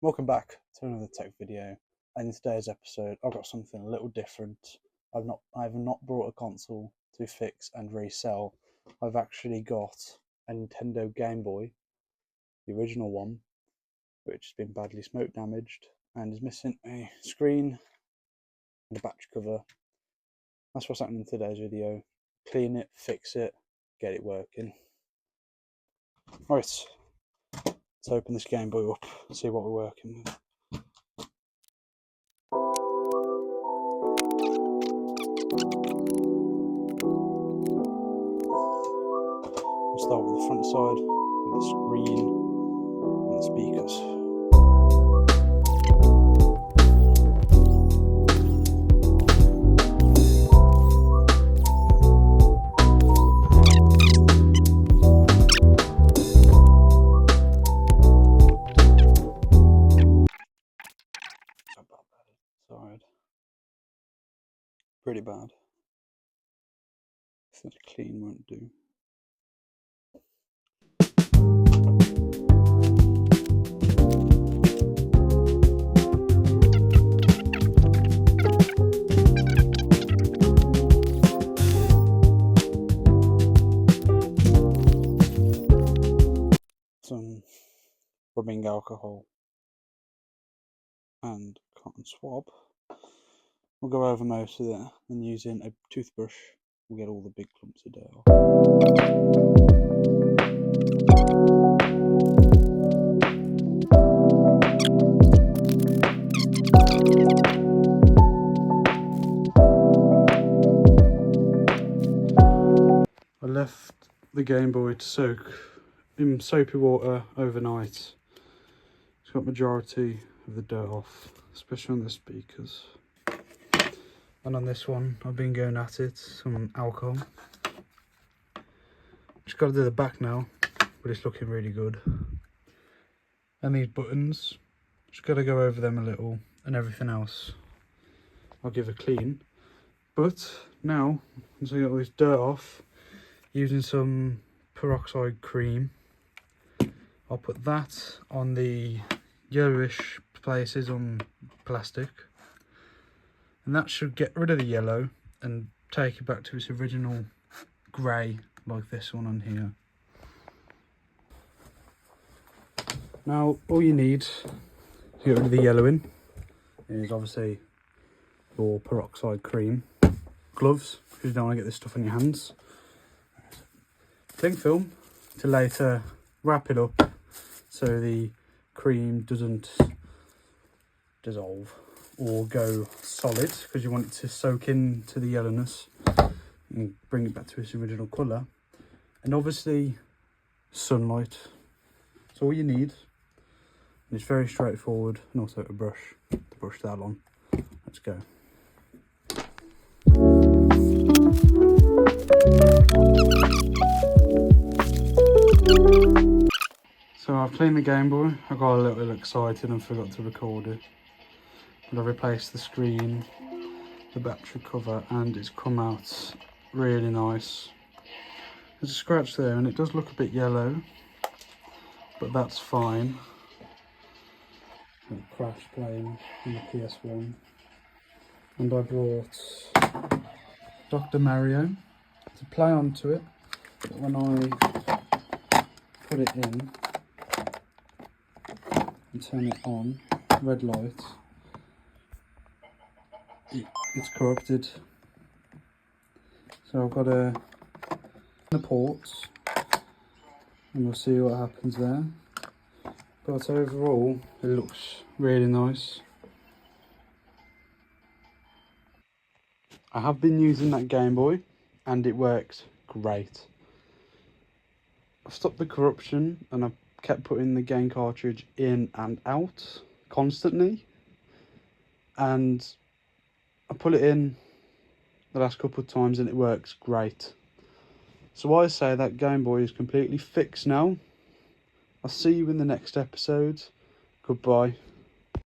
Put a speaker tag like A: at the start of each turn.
A: Welcome back to another tech video, and in today's episode I've got something a little different. I have not brought a console to fix and resell. I've actually got a Nintendo Game Boy, the original one, which has been badly smoke damaged and is missing a screen and a battery cover. That's what's happening in today's video. Clean it, fix it, get it working. Right, let's open this Game Boy up and see what we're working with. We'll start with the front side, with the screen and the speakers. Side. Pretty bad. So clean won't do. Some rubbing alcohol and cotton swab. We'll go over most of it, and using a toothbrush we'll get all the big clumps of dirt off. I left the Game Boy to soak in soapy water overnight. It's got majority of the dirt off, especially on the speakers. And on this one, I've been going at it, some alcohol. Just got to do the back now, but it's looking really good. And these buttons, just got to go over them a little, and everything else I'll give a clean. But now, once I get all this dirt off, using some peroxide cream, I'll put that on the yellowish places on plastic. And that should get rid of the yellow and take it back to its original grey, like this one on here. Now, all you need to get rid of the yellowing is obviously your peroxide cream, gloves, because you don't want to get this stuff on your hands, cling film to later wrap it up so the cream doesn't dissolve or go solid, because you want it to soak into the yellowness and bring it back to its original colour. And obviously sunlight. That's all you need. And it's very straightforward, and also a brush to brush that on. Let's go. So I've cleaned the Game Boy. I got a little excited and forgot to record it. But I've replaced the screen, the battery cover, and it's come out really nice. There's a scratch there and it does look a bit yellow, but that's fine. And crash playing on the PS1. And I brought Dr. Mario to play onto it. But when I put it in and turn it on, red light, it's corrupted. So I've got the ports, and we'll see what happens there. But overall, it looks really nice. I have been using that Game Boy, and it works great. I've stopped the corruption, and I've kept putting the game cartridge in and out constantly, and I put it in the last couple of times and it works great. So I say that Game Boy is completely fixed now. I'll see you in the next episode. Goodbye.